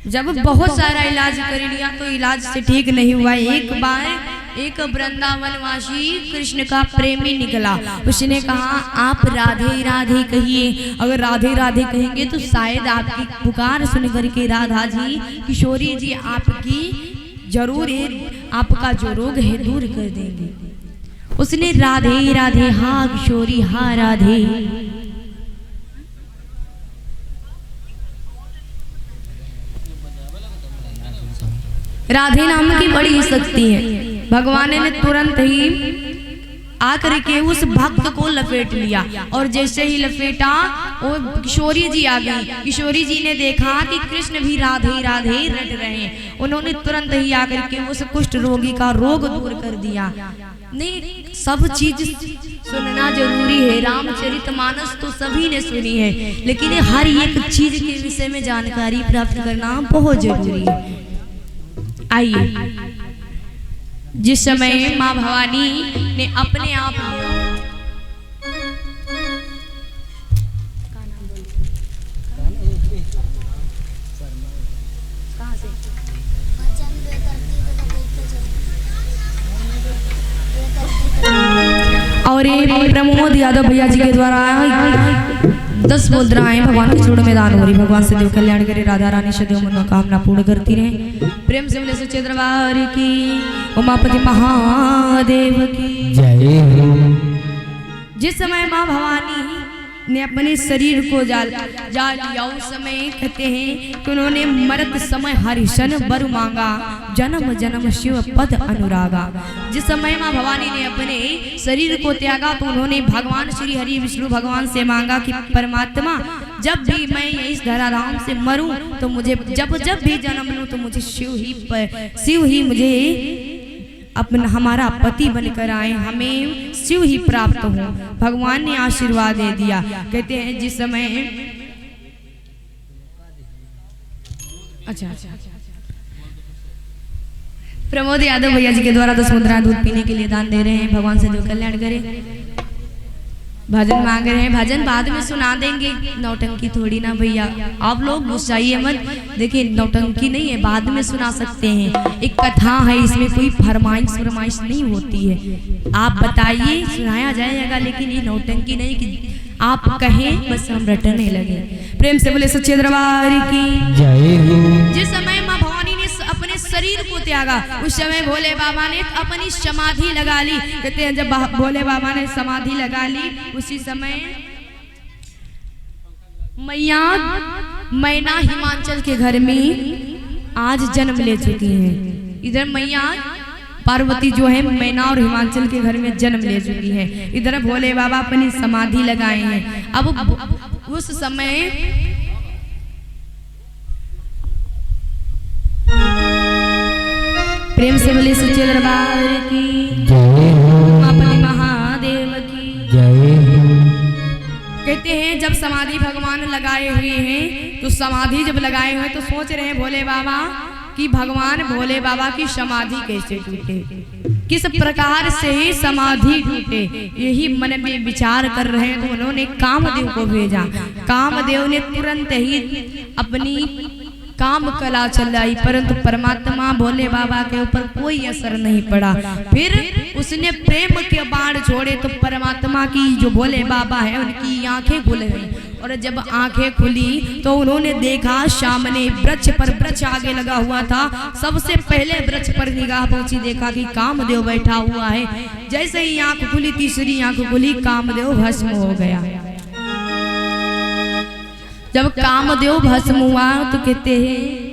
जब बहुत सारा इलाज कर लिया तो इलाज से ठीक नहीं हुआ। एक बार एक वृंदावनवासी कृष्ण का प्रेमी निकला। उसने कहा आप राधे राधे कहिए, अगर राधे राधे कहेंगे तो शायद आपकी पुकार सुन करके राधा जी, किशोरी जी आपकी जरूर आपका जो रोग है दूर कर देंगे। उसने राधे राधे हाँ किशोरी हाँ राधे, राधे नाम की बड़ी शक्ति है। भगवान ने तुरंत ही आकर के उस भक्त को लपेट लिया और जैसे ही लपेटा वो किशोरी जी आ गई। किशोरी जी ने देखा कि कृष्ण भी राधे राधे रट रहे हैं। उन्होंने तुरंत ही आकर के उस कुष्ठ रोगी का रोग दूर कर दिया। नहीं, सब चीज सुनना जरूरी है। रामचरितमानस तो सभी ने सुनी है, लेकिन हर एक चीज के विषय में जानकारी प्राप्त करना बहुत जरूरी है। आइए, जिस समय माँ भवानी ने अपने आप और ये प्रमोद यादव भैया जी के द्वारा 10 मुद्राएं भगवान के चूड़ में दान हो रही। भगवान से देव कल्याण करे, राधा रानी सदैव मनोकामना पूर्ण करती रहे। प्रेम से बोले सच्चे दरबार की, उमापति महादेव की जय हो। जिस समय माँ भवानी ने अपने शरीर को जा लिया, उस समय कहते हैं कि उन्होंने मरत समय हरिशन वर मांगा, जन्म जन्म शिव पद अनुरागा। जिस समय माँ भवानी ने अपने शरीर को त्यागा तो उन्होंने भगवान श्री हरि विष्णु भगवान से मांगा कि परमात्मा जब भी मैं इस धराधाम से मरूं तो मुझे जब भी जन्म लूं तो मुझे शिव ही मुझे अपना हमारा पति बनकर आए, हमें शिव ही प्राप्त हो। भगवान ने आशीर्वाद दे दिया। कहते हैं जिस समय अच्छा प्रमोद यादव भैया जी के द्वारा 10 मुद्रा दूध पीने के लिए दान दे रहे हैं। भगवान से देव कल्याण करे। भजन मांग रहे हैं, भजन बाद में सुना देंगे। नौटंकी थोड़ी ना भैया, आप लोग गुस्साइए मत। देखिए नौटंकी नहीं है, बाद में सुना सकते हैं। एक कथा है, इसमें कोई फरमाइश नहीं होती है। आप बताइए सुनाया जाएगा, लेकिन ये नौटंकी नहीं कि आप कहें बस हम रटने लगे। प्रेम से बोले सच्चे दरबार की जय हो। जिस समय माँ भवानी ने अपने शरीर को त्यागा उस समय भोले बाबा ने अपनी समाधि लगा ली। कहते हैं जब भोले बाबा ने समाधि लगा ली उसी समय मैना हिमाचल के घर में आज जन्म ले चुकी हैं। इधर मैया पार्वती जो है मैना और हिमाचल के घर में जन्म ले चुकी है। इधर भोले बाबा अपनी समाधि लगाए हैं। अब उस समय प्रेम से बोले सच्चे दरबार की जय हो, उमापति महादेव की जय हो। कहते हैं जब समाधि भगवान लगाए हुए हैं तो समाधि जब लगाए हुए तो सोच रहे हैं भोले बाबा कि भगवान भोले बाबा की समाधि कैसे टूटे, किस प्रकार से ही समाधि टूटे, यही मन में विचार कर रहे हैं। तो उन्होंने कामदेव को भेजा। कामदेव ने तुरंत ही अपनी काम कला चलाई, परंतु परमात्मा भोले बाबा के ऊपर कोई असर नहीं पड़ा। फिर उसने प्रेम के बाण छोड़े तो परमात्मा की जो भोले बाबा है उनकी आंखें खुल गई। और जब आंखें खुली तो उन्होंने देखा सामने वृक्ष पर, वृक्ष आगे लगा हुआ था। सबसे पहले वृक्ष पर निगाह पहुंची, देखा कि कामदेव बैठा हुआ है। जैसे ही आंख खुली, तीसरी आंख खुली, कामदेव भस्म हो गया। जब कामदेव भस्म हुआ तो कहते हैं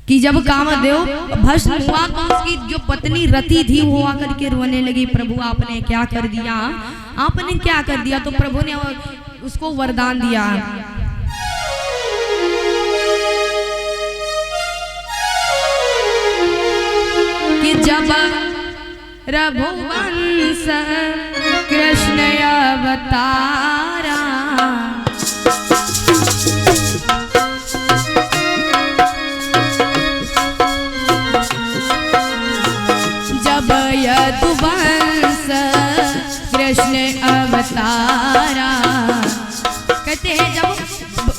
कि जब कामदेव भस्म हुआ तो उसकी जो पत्नी रति थी वो आकर के रोने लगी, प्रभु आपने क्या कर दिया, आपने क्या कर दिया। तो प्रभु ने उसको वरदान दिया कि जब रघुवंश कृष्ण अवतारा जब यदुवंश कृष्ण अवतारा। कहते हैं जब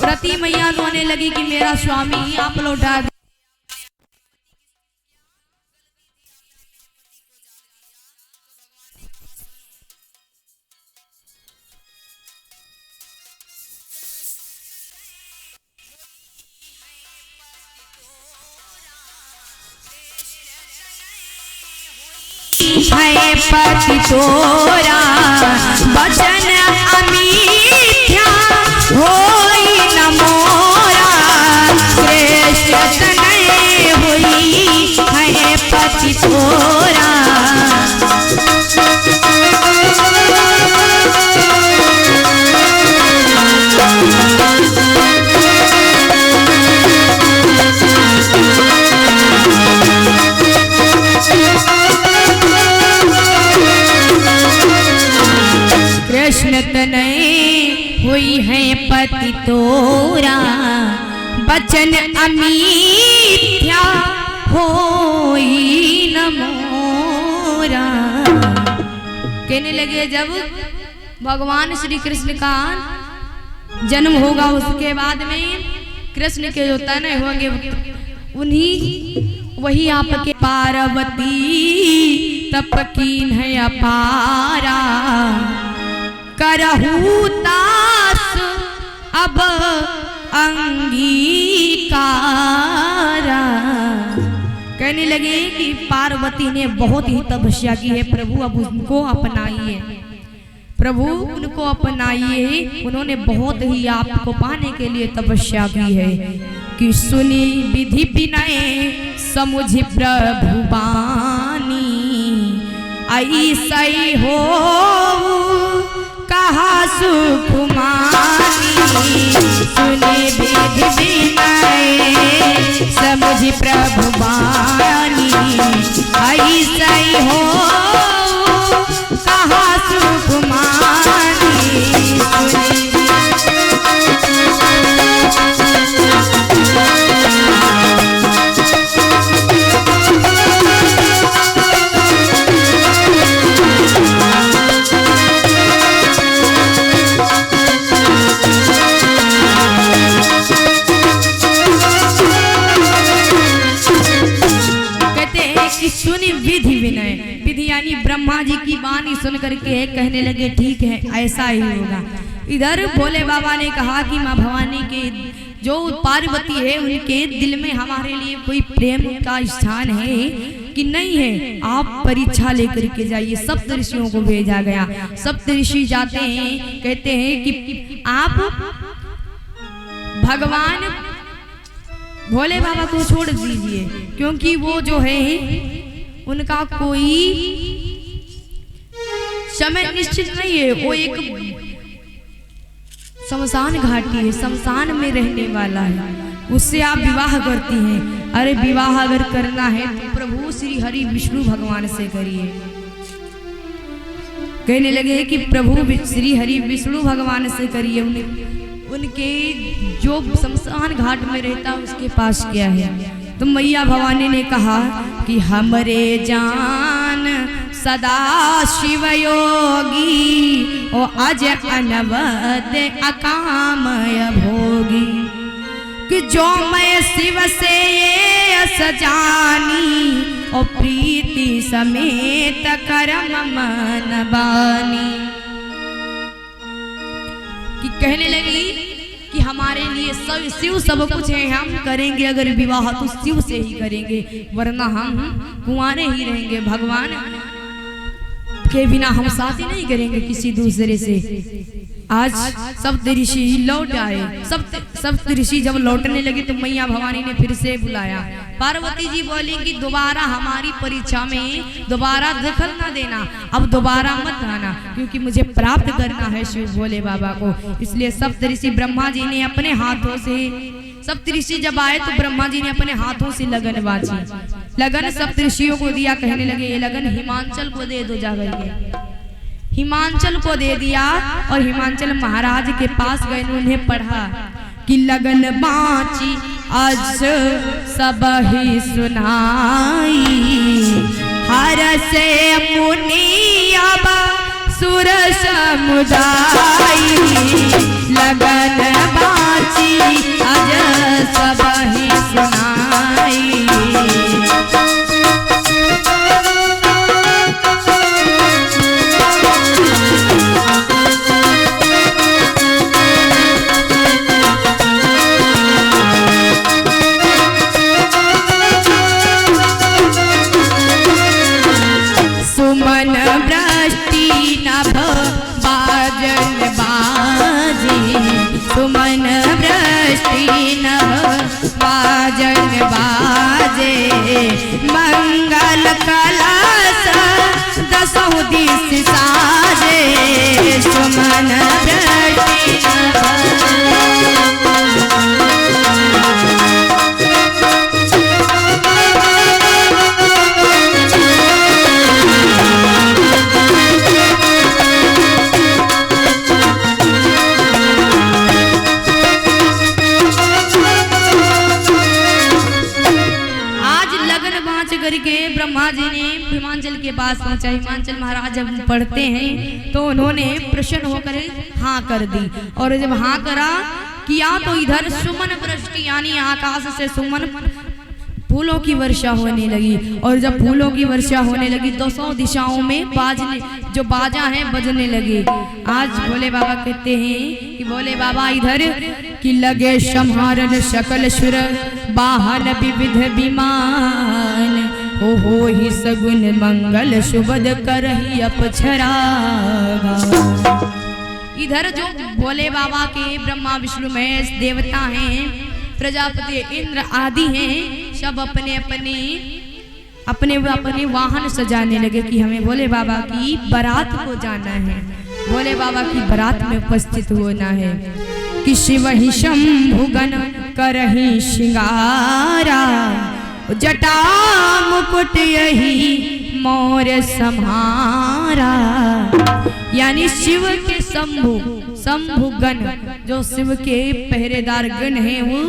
रति मैया रोने लगी कि मेरा स्वामी आप लौटा। है पति तोरा बचन अमिथ्या होई न मोरा श्रेष्ठ तनय होई है पति तोरा। कृष्ण तनय हुई है पति तोरा बचन अमिथ्या होई न मोरा। कहने लगे जब भगवान श्री कृष्ण का जन्म होगा उसके बाद में कृष्ण के जो तनय होंगे उन्हीं वही आपके पार्वती तप कीन है अपारा करहु दास अब अंगीकारा। कहने लगे कि पार्वती ने बहुत ही तपस्या की है, प्रभु अब उनको अपनाइए, प्रभु उनको अपनाइए। उन्होंने बहुत ही आपको पाने के लिए तपस्या की है कि सुनी विधि विनय समुझ प्रभु बानी ऐसा ही हो कहा सुकुमारी। सुनी विधि विनय समुझ प्रभु बानी ऐसा ही हो कहा सुकुमारी। सुनी विधि विनय, विधि यानी ब्रह्मा जी की वाणी सुन करके कहने लगे ठीक है ऐसा ही होगा। इधर भोले बाबा ने कहा कि माँ भवानी के जो पार्वती है उनके दिल में हमारे लिए कोई प्रेम का स्थान है कि नहीं है, आप परीक्षा लेकर के जाइए। सप्त ऋषियों को भेजा गया, सप्त ऋषि जाते हैं कहते हैं कि आप भगवान भोले बाबा को छोड़ दीजिए क्योंकि वो जो है उनका कोई समय निश्चित नहीं है, वो एक शमशान घाटी है, शमशान में रहने वाला है, उससे आप विवाह करती हैं। अरे विवाह अगर करना है तो प्रभु श्री हरि विष्णु भगवान से करिए। कहने लगे कि प्रभु श्री हरि विष्णु भगवान से करिए, उनके जो शमशान घाट में रहता उसके पास क्या है। तो मैया भवानी ने कहा कि हमरे जान सदा शिव योगी ओ अज अनवद अकामय भोगी कि जो मैं शिव से ये सजानी ओ प्रीति समेत करम मन बानी। कि कहने लगी कि हमारे लिए सब शिव सब कुछ है, हम करेंगे अगर विवाह तो शिव से ही करेंगे वरना हम कुंवारे ही रहेंगे, भगवान के बिना हम शादी नहीं करेंगे किसी दूसरे से। आज सप्त ऋषि लौट आए, सप्त ऋषि जब लौटने लगे तो मैया भवानी ने फिर से बुलाया। पार्वती जी बोली कि दोबारा हमारी परीक्षा में दोबारा दखल ना देना, अब दोबारा मत आना क्योंकि मुझे प्राप्त करना है शिव भोले बाबा को। इसलिए सप्त ऋषि ब्रह्मा जी ने अपने हाथों से, सप्त ऋषि जब आए तो ब्रह्मा जी ने अपने हाथों से लगन बाजी, लगन सप्त ऋषियों को दिया। कहने लगे ये लगन हिमांचल को दे दो जाकर के। हिमांचल को दे दिया और हिमांचल महाराज के पास गए, उन्हें पढ़ा कि लगन बाची आज सब ही सुनाई हर से मुनि अब सुर समुदाई लगन बाची सुमन वृष्टि नभ बाजन बाजे मंगल कलश दसों दिस साजे सुमन वृष्टि करके ब्रह्मा जी ने हिमांचल के पास पहुंचा। हिमांचल महाराज जब पढ़ते हैं तो उन्होंने प्रसन्न होकर हाँ कर दी, और जब हाँ करा किया तो इधर सुमन वृष्टि यानी आकाश से सुमन फूलों की वर्षा होने लगी। और जब फूलों की वर्षा होने लगी तो 100 दिशाओं में बाजने जो बाजा है बजने लगे। आज भोले बाबा कहते हैं कि भोले बाबा इधर कि लगे संहारन सकल सुर वाहन विविध विमान हो ही सगुन मंगल सुबद करही अपछरा। इधर जो भोले बाबा के ब्रह्मा विष्णु महेश देवता हैं, प्रजापति इंद्र आदि हैं, सब अपने अपने वाहन सजाने लगे कि हमें भोले बाबा की बारात को जाना है, भोले बाबा की बारात में उपस्थित होना है। कि शिव ही शंभुगन करही श्रृंगारा जटा मुकुट यही मोर सम्हारा। यानी शिव के शंभुगन जो शिव के पहरेदार गण हैं वो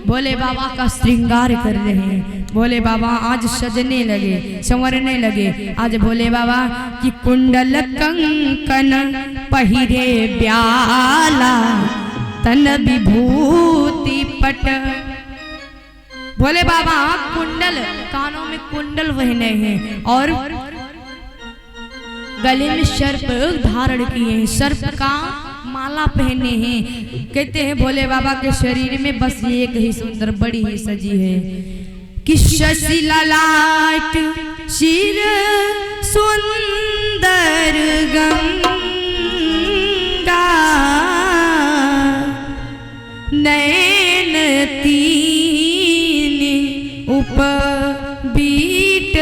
भोले बाबा का श्रृंगार कर रहे हैं। भोले बाबा आज सजने लगे, संवरने लगे। आज भोले बाबा की कुंडल कंकन पहिरे ब्याला तन विभूति पट। भोले बाबा कुंडल कानों में कुंडल पहने हैं और गले में सर्प धारण किए हैं, सर्प का माला पहने हैं। कहते हैं भोले बाबा के शरीर में बस एक ही सुंदर बड़ी ही सजी है कि शशि ललाट शिर सुंदर गंगा नैन तीन उपबीट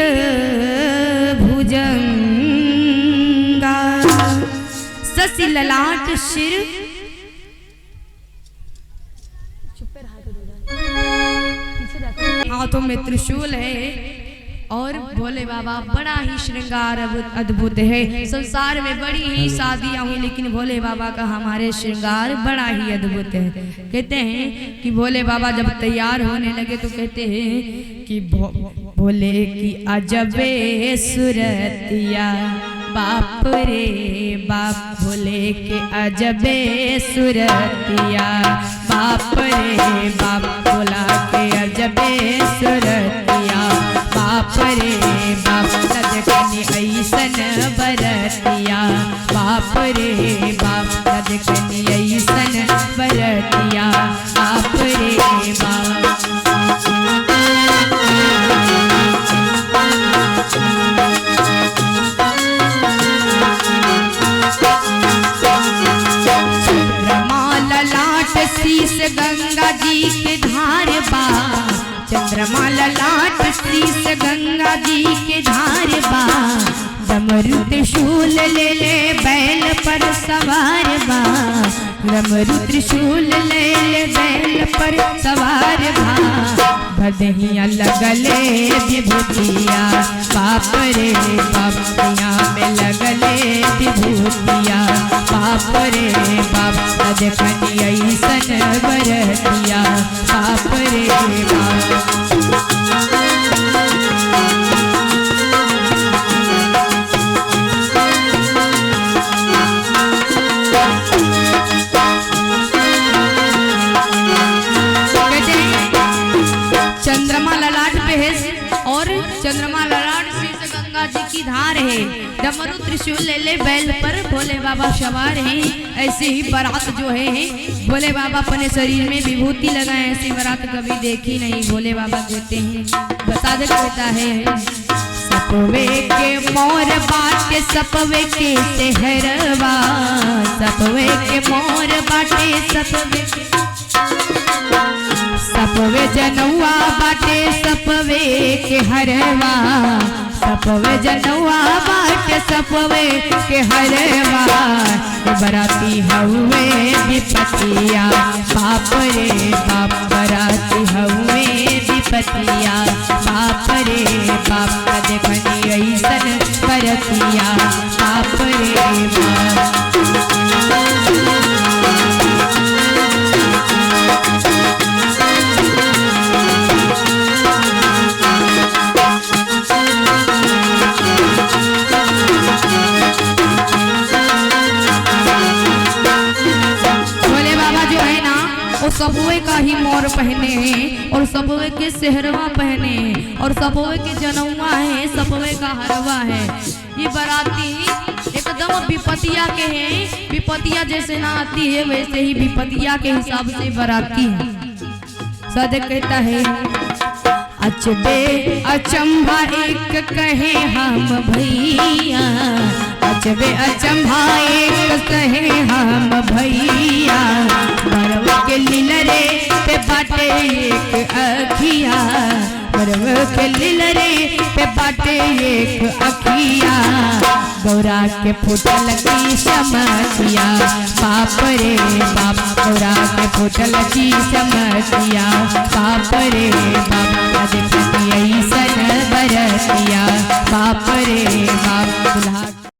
भुजंगा। शशि ललाट शिर हाथों में त्रिशूल है और भोले बाबा बड़ा ही श्रृंगार अद्भुत है। संसार में बड़ी ही शादियां हुई लेकिन भोले बाबा का हमारे श्रृंगार बड़ा ही अद्भुत है। कहते हैं कि भोले बाबा जब तैयार होने लगे तो कहते हैं कि भोले की अजबे सुरतिया बाप रे बाप, भोले के अजबे सुरतिया बाप रे बाप, भोला के अजबे सुरतिया बाप रे बाप, सदकनी ऐसन बरतिया बाप रे बाप, सदकनी ऐसन बरतिया बाप रे बाप। शीश गंगा जी के धार बा, चंद्रमा ललाट शीश गंगा जी के धार बा, डमरू त्रिशूल ले ले बैल पर सवार बा, डमरू त्रिशूल ले ले बैल पर सवार बा, भदहिया लगले विभूतिया बाप रे बापिया में लगले विभूतिया बाप रे बाप, सदकनी ऐसन बरतिया बाप रे बाप। चंद्रमा ललाट पे है और चंद्रमा ललाट शीश गंगा जी की धार है, डमरू त्रिशूल ले ले बैल पर भोले बाबा सवार हैं। ऐसे ही बारात जो है भोले बाबा अपने शरीर में विभूति लगाए, ऐसी बारात कभी देखी नहीं। भोले बाबा कहते हैं बता देता है सपवे के मोर बाटे सपवे के सेहरवा, सपवे के मोर बाटे सपवे के, सपवे जनौआ बाटे सपवे के हरवा, सपवे जनौआ बाटे सपवे के हरवा। बराती हवे विपतिया बाप रे बाप, बराती हवे विपतिया बाप रे बाप, देखनी ऐसन बरतिया बाप रे बाप। और सबवे का ही मोर पहने हैं और सबवे के सेहरवा पहने हैं और सबवे के जनौआ है, सबवे का हरवा है। ये बाराती एकदम विपतिया के हैं, विपतिया जैसे ना आती है वैसे ही विपतिया के हिसाब से बाराती है। सद कहता है अचबे अचंभा एक कहे हम भैया, अचबे अचंभा एक कहे हम भैया, बरवा के लीलरे पे बाटे एक अखिया, बरवा के लीलरे पे बाटे एक अखिया, गौरा के फुटल की समतिया बाप रे बाप, गौरा के फुटल की समतिया बाप रे बाप, देखती ऐसन बरतिया बाप रे बाप।